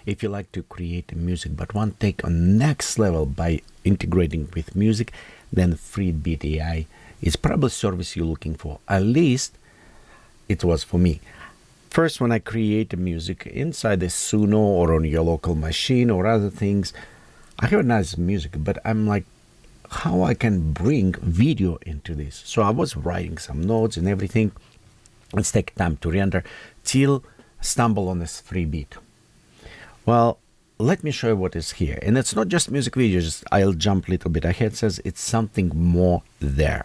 If you like to create music but want to take on next level by integrating with music, then FreeBeat.AI is probably service you're looking for. At least it was for me. First, when I create music inside the Suno or on your local machine or other things, I have nice music, but I'm like, how I can bring video into this? So I was writing some notes and everything. Let's take time to render till stumble on this FreeBeat. Well, let me show you what is here. And it's not just music videos. I'll jump a little bit ahead. It says it's something more there.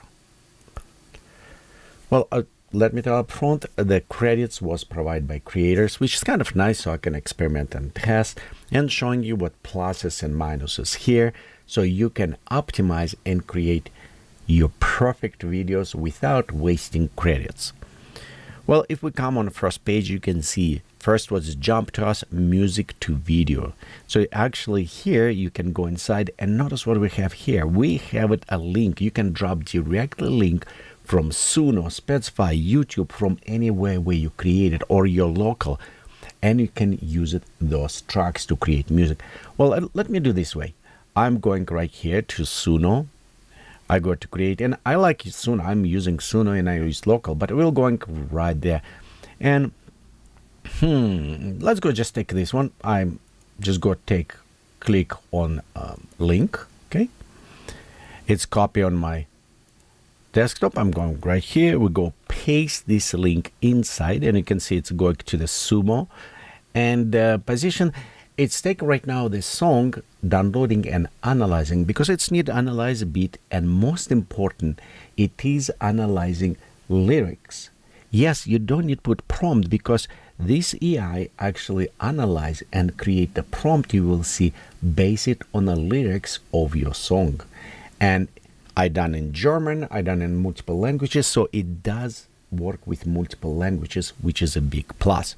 Well, let me tell up front, the credits was provided by creators, which is kind of nice, so I can experiment and test, and showing you what pluses and minuses here, so you can optimize and create your perfect videos without wasting credits. Well, if we come on the first page, you can see first was jump to us, music to video. So actually here you can go inside and notice what we have here. We have it a link. You can drop directly link from Suno, Spotify, YouTube, from anywhere where you create it or your local, and you can use it, those tracks to create music. Well, let me do this way. I'm going right here to Suno. I go to create, and I like Suno. I'm using Suno and I use local, but we're going right there. And let's go just take this one. I'm just go click on link. Okay, it's copy on my desktop. I'm going right here. We go paste this link inside, and you can see it's going to the Sumo and position. It's taking right now this song, downloading and analyzing, because it's need to analyze a beat, and most important, it is analyzing lyrics. Yes, you don't need to put prompt, because this AI actually analyze and create the prompt you will see based it on the lyrics of your song. And I done in German, I done in multiple languages, so it does work with multiple languages, which is a big plus.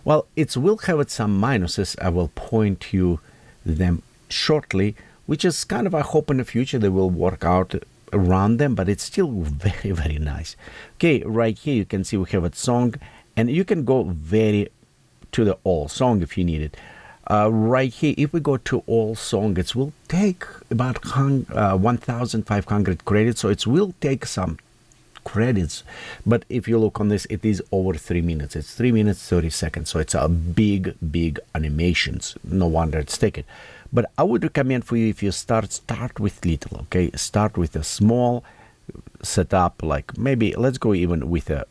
Well, it will have some minuses. I will point you them shortly, which is kind of, I hope in the future they will work out around them, but it's still very, very nice. Okay, right here you can see we have a song, and you can go very to the all song if you need it. Right here, if we go to all song, it will take about 1,500 credits, so it will take some credits. But if you look on this, it is over 3 minutes. It's 3 minutes 30 seconds, so it's a big animations. No wonder it's taken. But I would recommend for you, if you start with little. Okay, start with a small setup, like maybe let's go even with a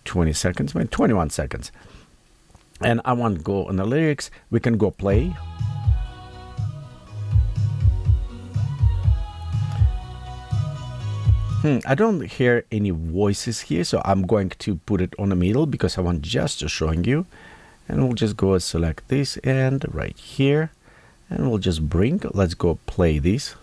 20 seconds, maybe 21 seconds. And I want to go on the lyrics. We can go play. I don't hear any voices here, so I'm going to put it on the middle because I want just to showing you. And we'll just go select this and right here, and we'll just bring. Let's go play this.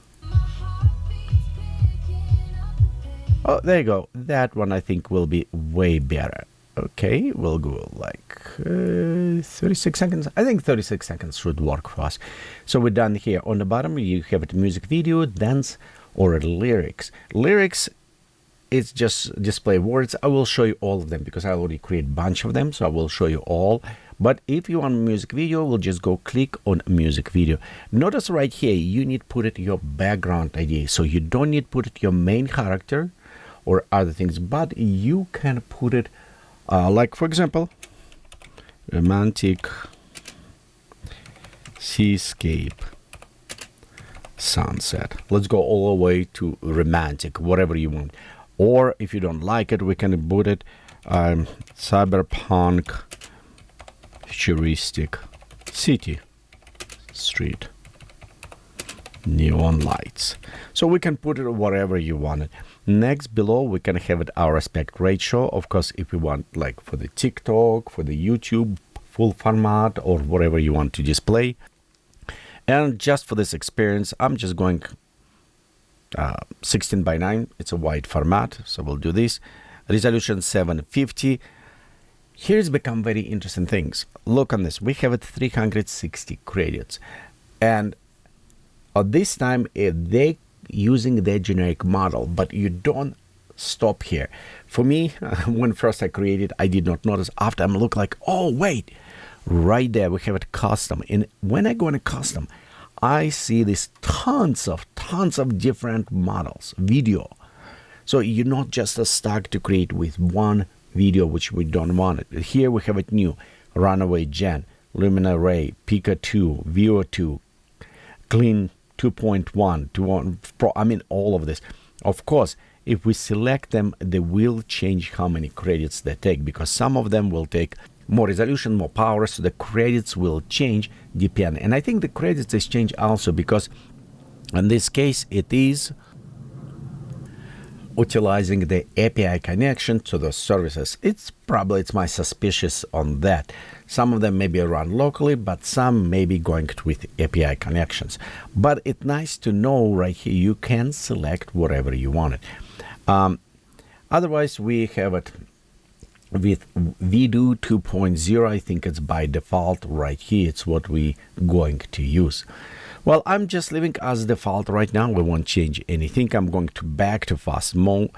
Oh, there you go. That one I think will be way better. Okay, we'll go like 36 seconds. I think 36 seconds should work for us. So we're done here. On the bottom, you have a music video, dance, or lyrics. Lyrics, it's just display words. I will show you all of them because I already create a bunch of them, so I will show you all. But if you want music video, we'll just go click on music video. Notice right here, you need to put it your background ID. So you don't need to put it your main character or other things, but you can put it like, for example, romantic seascape sunset. Let's go all the way to romantic, whatever you want. Or if you don't like it, we can put it cyberpunk futuristic city street neon lights. So we can put it whatever you want it. Next, below, we can have it our aspect ratio. Of course, if you want, like for the TikTok, for the YouTube, full format, or whatever you want to display. And just for this experience, I'm just going 16:9. It's a wide format, so we'll do this. Resolution 750. Here's become very interesting things. Look on this. We have it 360 credits. And at this time, they using their generic model, but you don't stop here. For me, when first I created, I did not notice. After I'm look like, oh wait, right there, we have it custom. And when I go into custom, I see these tons of different models, video. So you're not just stuck to create with one video, which we don't want it. Here we have it new, Runaway Gen, Lumina Ray, Pika 2, Veo 2, Clean 2.1, I mean, all of this. Of course, if we select them, they will change how many credits they take, because some of them will take more resolution, more power, so the credits will change depending. And I think the credits is change also because in this case it is utilizing the API connection to the services. It's my suspicious on that. Some of them may be run locally, but some may be going with API connections. But it's nice to know right here you can select whatever you want it. Otherwise, we have it with Vdo 2.0. I think it's by default right here. It's what we're going to use. Well, I'm just leaving as default right now. We won't change anything. I'm going to back to fast mode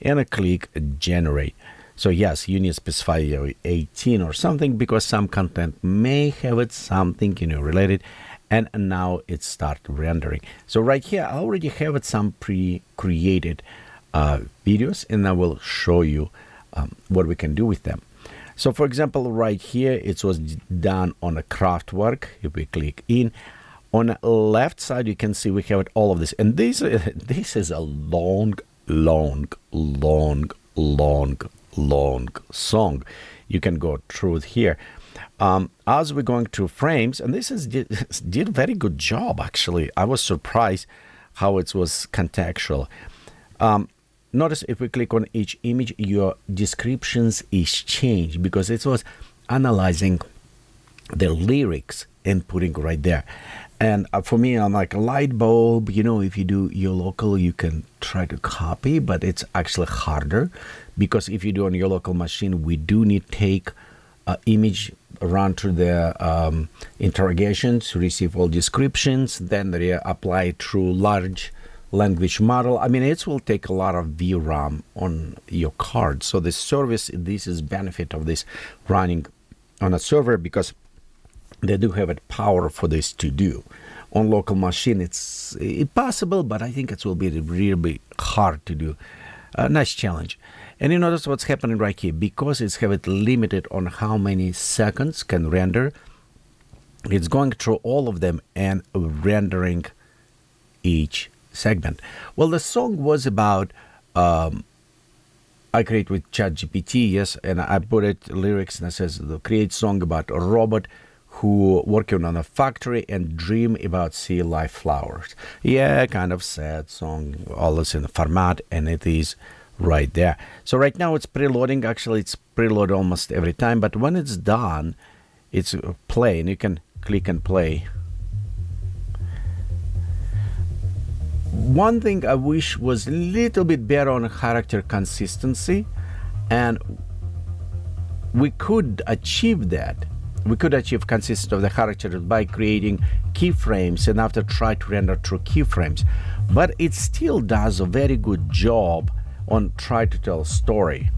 and I click generate. So yes, you need to specify 18 or something because some content may have it something related, and now it start rendering. So right here, I already have it some pre-created videos, and I will show you what we can do with them. So for example, right here, it was done on a Kraftwerk. If we click in, on the left side, you can see we have it, all of this. And this is a long song. You can go through it here. As we're going through frames, and this did a very good job, actually. I was surprised how it was contextual. Notice if we click on each image, your descriptions is changed because it was analyzing the lyrics and putting right there. And for me, I'm like a light bulb. If you do your local, you can try to copy, but it's actually harder because if you do on your local machine, we do need to take image, run through the interrogations, receive all descriptions, then they apply through large language model. I mean, it will take a lot of VRAM on your card. So the service, this is benefit of this running on a server because they do have it power for this to do. On local machine, it's possible, but I think it will be really hard to do. A nice challenge. And you notice what's happening right here. Because it's have it limited on how many seconds can render, it's going through all of them and rendering each segment. Well, the song was about, I create with ChatGPT, yes, and I put it lyrics and it says, create song about a robot who working on a factory and dream about sea life flowers. Yeah, kind of sad song, all this in the format, and it is right there. So right now it's preloading. Actually, it's preload almost every time, but when it's done, it's play, and you can click and play. One thing I wish was a little bit better on character consistency, and we could achieve that. We could achieve consistency of the characters by creating keyframes and after try to render through keyframes. But it still does a very good job on try to tell story.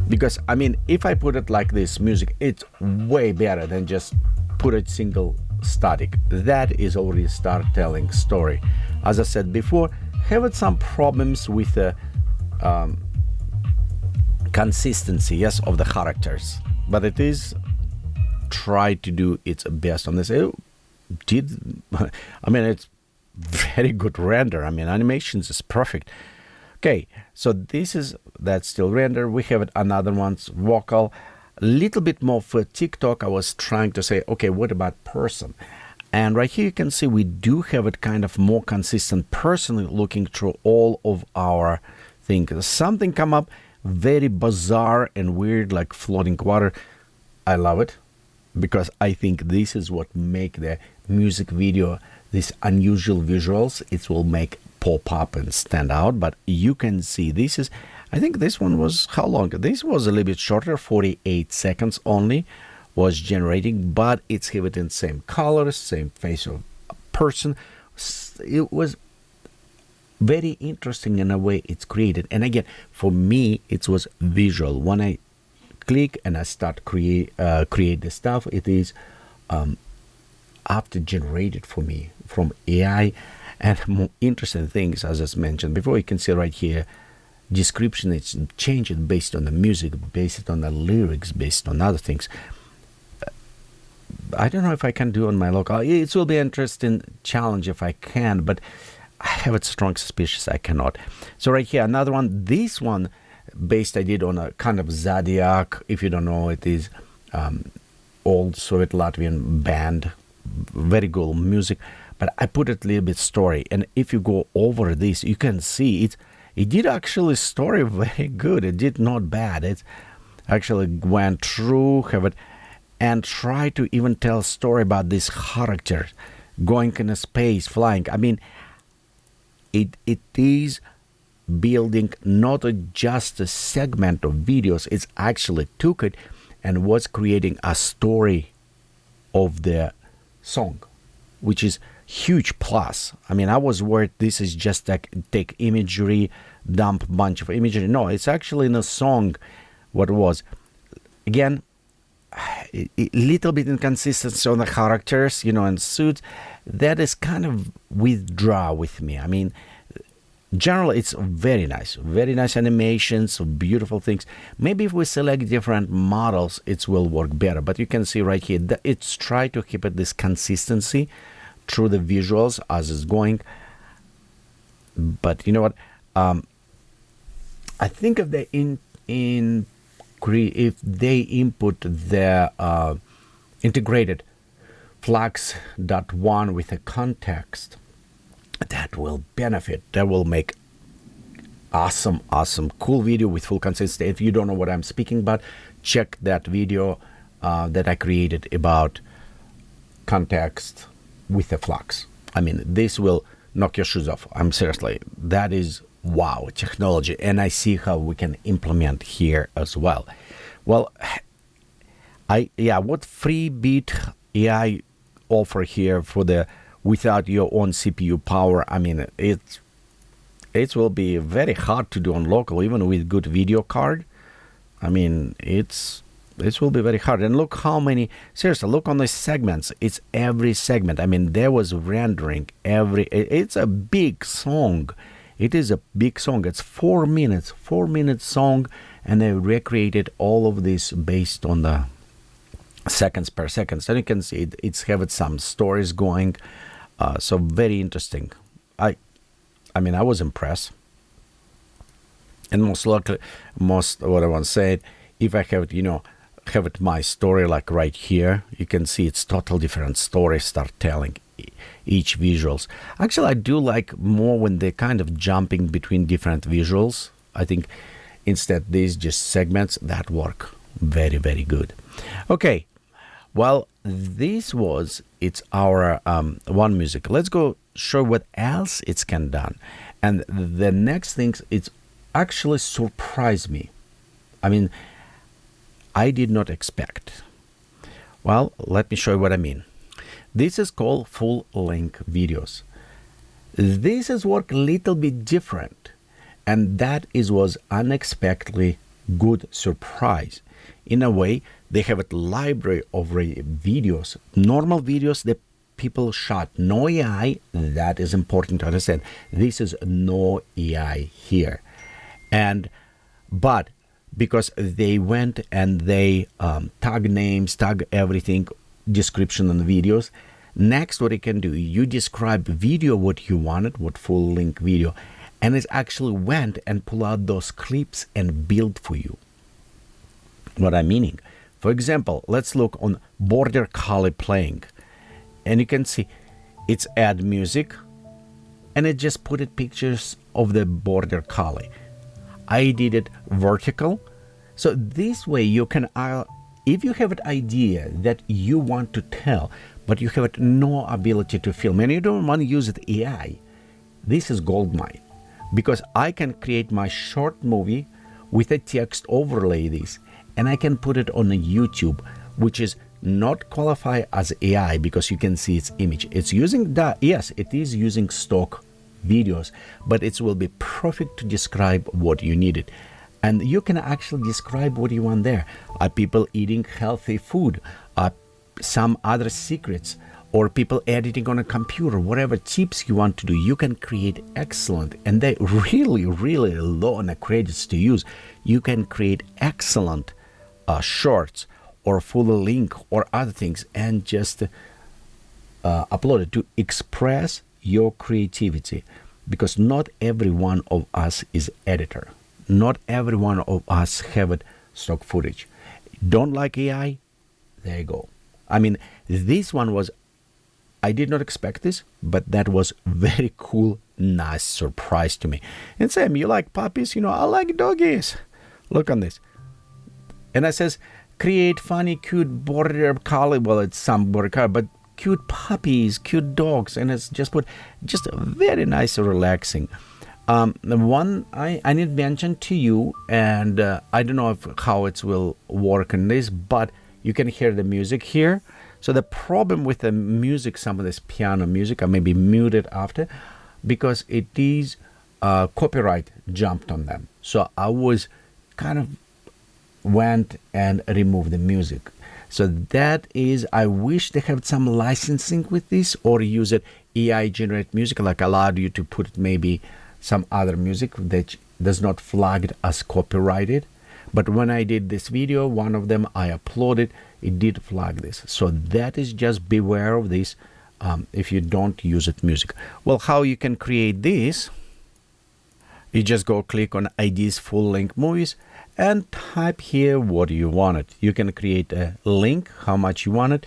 Because, I mean, if I put it like this, music, it's way better than just put it single static. That is already start telling story. As I said before, have some problems with the consistency, yes, of the characters, but it is try to do its best on this. It did, I mean, it's very good render. I mean, animations is perfect. Okay, so that's still render. We have another one's vocal, a little bit more for TikTok. I was trying to say, okay, what about person? And right here you can see we do have it kind of more consistent person looking through all of our things. Something come up very bizarre and weird, like floating water. I love it because I think this is what make the music video, these unusual visuals, it will make pop up and stand out. But you can see this is, I think this one was, how long? This was a little bit shorter, 48 seconds only was generating, but it's have it in same colors, same face of a person. It was very interesting in a way it's created. And again, for me, it was visual. When I click and I start create the stuff, it is after generated for me from AI. And more interesting things, as I mentioned before, you can see right here, description, it's changed based on the music, based on the lyrics, based on other things. I don't know if I can do on my local. It will be an interesting challenge if I can, but I have a strong suspicion I cannot. So right here, another one. This one, based I did on a kind of Zodiya. If you don't know, it is old Soviet Latvian band, very good music. But I put it a little bit story, and if you go over this, you can see it. It did actually story very good. It did not bad. It actually went through, have it, and try to even tell a story about this character going in a space, flying. I mean, it is building not just a segment of videos. It's actually took it and was creating a story of the song, which is huge plus. I mean, I was worried this is just like take imagery, dump bunch of imagery. No, it's actually in a song what it was. Again, a little bit inconsistency on the characters, and suits. That is kind of withdraw with me. I mean, generally it's very nice animations, beautiful things. Maybe if we select different models, it will work better. But you can see right here that it's try to keep it this consistency through the visuals as it's going. But you know what? I think if they if they input the integrated Flux.1 with a context, that will benefit. That will make awesome, cool video with full consistency. If you don't know what I'm speaking about, check that video that I created about context with the Flux. I mean, this will knock your shoes off. I'm seriously, that is wow technology, and I see how we can implement here as well. Well, what FreeBeat.AI offer here for the without your own CPU power. I mean, it will be very hard to do on local, even with good video card. I mean, it will be very hard. And look how many, seriously, look on the segments. It's every segment. I mean, there was rendering it's a big song. It is a big song. It's 4 minutes, 4-minute song. And they recreated all of this based on the seconds per second. So you can see it's having some stories going. So very interesting. I mean, I was impressed. And most what I want to say, if I have have it my story like right here, you can see it's total different story start telling each visuals. Actually, I do like more when they're kind of jumping between different visuals. I think instead these just segments that work very, very good. Okay, well, it's our one music. Let's go show what else it can done. And the next things, it's actually surprised me. I mean, I did not expect. Well, let me show you what I mean. This is called full-length videos. This is work a little bit different, and that was unexpectedly good surprise. In a way, they have a library of videos, normal videos that people shot, no AI. That is important to understand. This is no AI here, but because they went and they tag names, tag everything, description on the videos. Next, what you can do, you describe video what you wanted, what full-length video, and it actually went and pull out those clips and build for you. What I'm meaning, for example, let's look on border collie playing, and you can see it's add music, and it just put it pictures of the border collie. I did it vertical, so this way you can, if you have an idea that you want to tell, but you have no ability to film, and you don't want to use it AI, this is goldmine, because I can create my short movie with a text overlay this, and I can put it on a YouTube, which is not qualify as AI because you can see its image. It's using that, yes, it is using stock videos, but it will be perfect to describe what you needed. And you can actually describe what you want there. Are people eating healthy food? Are some other secrets? Or people editing on a computer? Whatever tips you want to do, you can create excellent. And they really, really low on the credits to use. You can create excellent shorts or full link or other things and just upload it to express your creativity. Because not every one of us is editor. Not every one of us have it stock footage. Don't like AI? There you go. I mean, this one was, I did not expect this, but that was very cool, nice surprise to me. And Sam, you like puppies? You know, I like doggies. Look on this. And I says, create funny, cute border collie. Well, it's some border collie, but cute puppies, cute dogs. And it's just very nice and relaxing. The one I need to mention to you, and I don't know how it will work in this, but you can hear the music here. So the problem with the music, some of this piano music, I may be muted after, because it is copyright jumped on them. So I was kind of went and removed the music. So that is, I wish they had some licensing with this, or use it AI generate music, like allowed you to put maybe some other music that does not flagged as copyrighted. But when I did this video, one of them I uploaded, it did flag this. So that is, just beware of this if you don't use it music. Well, how you can create this, you just go click on ID's full length movies and type here what you want it. You can create a link, how much you want it.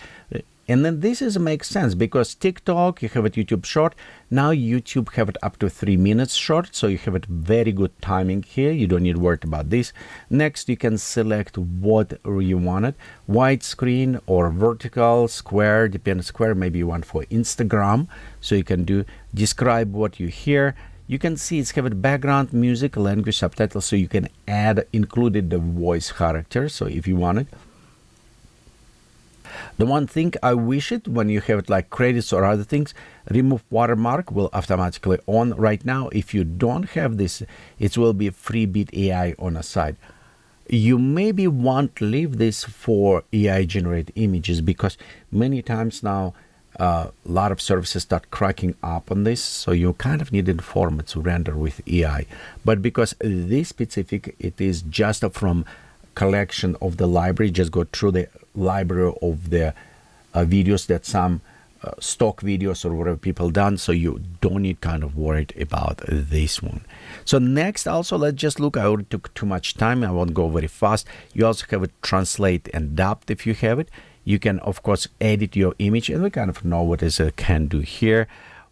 And then this makes sense, because TikTok, you have it YouTube short. Now YouTube have it up to 3 minutes short. So you have it very good timing here. You don't need to worry about this. Next, you can select what you want it. Widescreen or vertical, square, depends square. Maybe you want for Instagram. So you can do describe what you hear. You can see it's have it background, music, language, subtitles. So you can add, included the voice character. So if you want it. The one thing I wish it, when you have it like credits or other things, remove watermark will automatically on right now. If you don't have this, it will be FreeBeat.AI on a side. You maybe want to leave this for AI generate images, because many times now a lot of services start cracking up on this. So you kind of need information to render with AI. But because this specific, it is just from collection of the library, just go through the library of the videos that some stock videos or whatever people done, so you don't need kind of worried about this one. So next, also let's just look, I already took too much time, I won't go very fast. You also have it translate and adapt. If you have it, you can of course edit your image, and we kind of know what is can do here.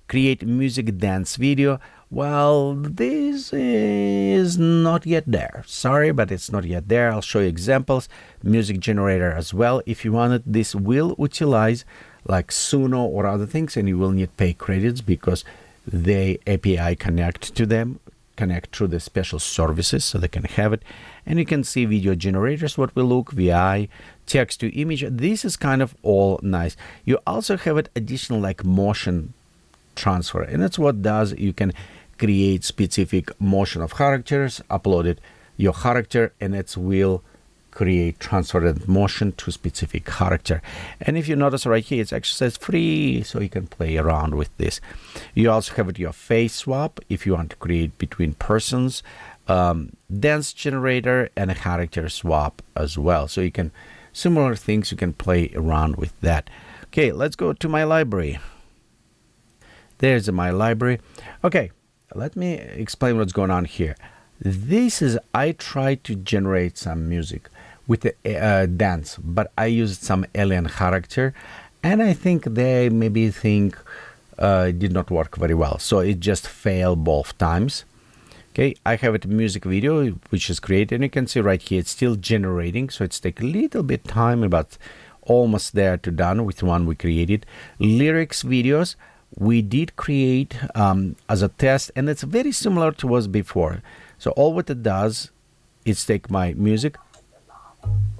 Create music dance video. Well, this is not yet there. Sorry, but it's not yet there. I'll show you examples. Music generator as well. If you want it, this will utilize like Suno or other things, and you will need pay credits because they API connect to them, connect through the special services so they can have it. And you can see video generators, what will look, VI, text to image. This is kind of all nice. You also have it additional like motion transfer, and that's what does, you can create specific motion of characters, upload it your character, and it will create transferred motion to specific character. And if you notice right here, it actually says free, so you can play around with this. You also have it your face swap if you want to create between persons, dance generator, and a character swap as well. So you can, similar things, you can play around with that. Okay, let's go to my library. There's my library. Okay, let me explain what's going on here. This is, I tried to generate some music with the dance, but I used some alien character, and I think they maybe think it did not work very well. So it just failed both times. Okay, I have a music video which is created, and you can see right here it's still generating, so it's take a little bit time, about almost there to done with one we created. Lyrics videos we did create as a test, and it's very similar to what before. So all what it does is take my music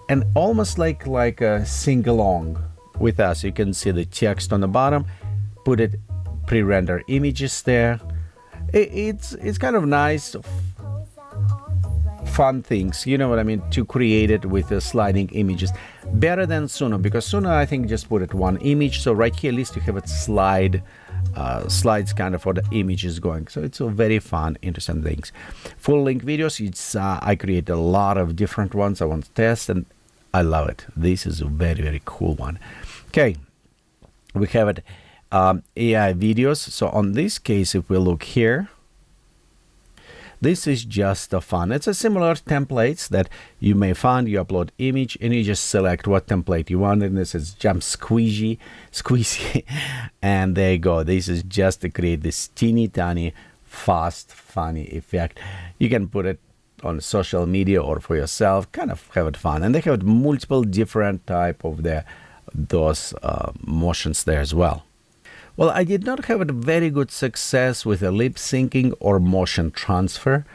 and almost like a sing along with us. You can see the text on the bottom, put it pre-render images there. It's kind of nice, fun things, you know what I mean, to create it with the sliding images. Better than Suno, because Suno, I think, just put it one image. So right here, at least you have it slides kind of for the images going. So it's a very fun, interesting things. Full length videos, it's I create a lot of different ones I want to test, and I love it. This is a very, very cool one. Okay, we have it AI videos. So on this case, if we look here, this is just a fun. It's a similar templates that you may find. You upload image and you just select what template you want. And this is jump squeezy, and there you go. This is just to create this teeny tiny, fast, funny effect. You can put it on social media or for yourself, kind of have it fun. And they have multiple different type of those motions there as well. Well, I did not have a very good success with a lip syncing or motion transfer,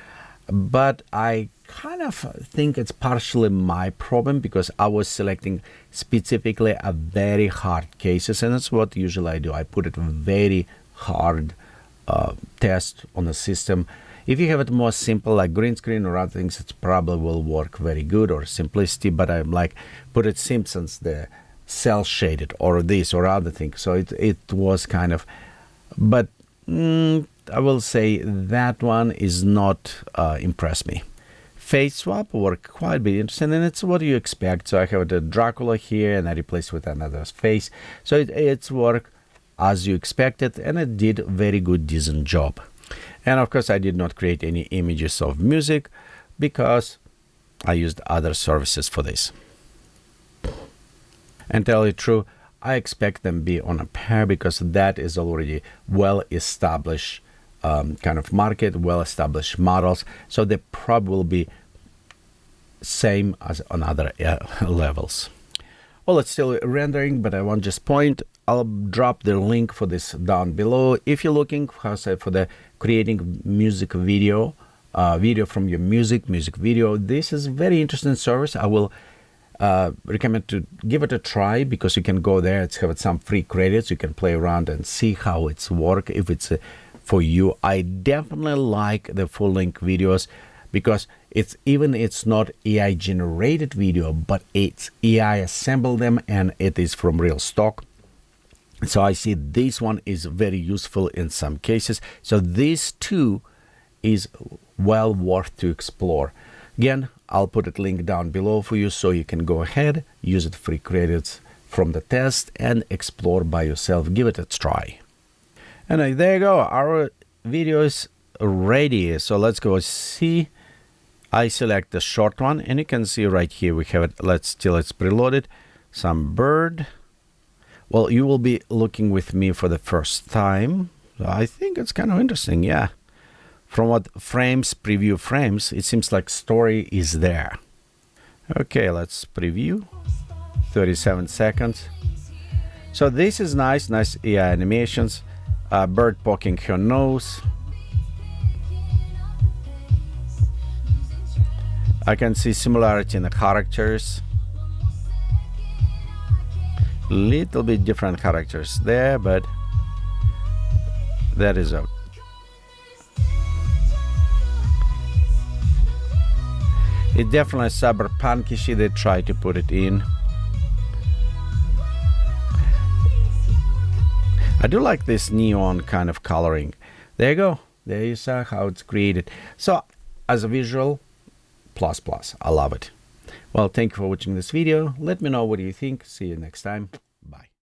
but I kind of think it's partially my problem because I was selecting specifically a very hard cases, and that's what usually I do. I put it very hard test on the system. If you have it more simple, like green screen or other things, it probably will work very good, or simplicity, but I'm like, put it Simpsons there. Cell shaded or this or other thing, so it was kind of, but I will say that one is not impressed me. Face swap worked quite a bit interesting, and it's what you expect. So I have the Dracula here and I replaced with another face, so it's worked as you expected, and it did very good, decent job. And of course I did not create any images of music because I used other services for this. And tell you the truth, I expect them to be on a pair because that is already well-established kind of market, well-established models. So they probably will be same as on other levels. Well, it's still rendering, but I want just point. I'll drop the link for this down below. If you're looking for the creating music video, video from your music video, this is very interesting service. I will recommend to give it a try because you can go there. It's have some free credits. You can play around and see how it's work if it's for you. I definitely like the full-length videos because it's not AI generated video, but it's AI assembled them and it is from real stock. So I see this one is very useful in some cases. So this too is well worth to explore. Again, I'll put a link down below for you so you can go ahead, use it free credits from the test and explore by yourself. Give it a try. And there you go. Our video is ready. So let's go see. I select the short one and you can see right here we have it. Let's preloaded. Some bird. Well, you will be looking with me for the first time. So I think it's kind of interesting. Yeah. From what preview frames, it seems like story is there. Okay, let's preview. 37 seconds. So this is nice AI animations. Bird poking her nose. I can see similarity in the characters. Little bit different characters there, but that is okay. It definitely cyberpunkish. They try to put it in. I do like this neon kind of coloring. There you go. There you saw how it's created. So as a visual, plus. I love it. Well, thank you for watching this video. Let me know what you think. See you next time. Bye.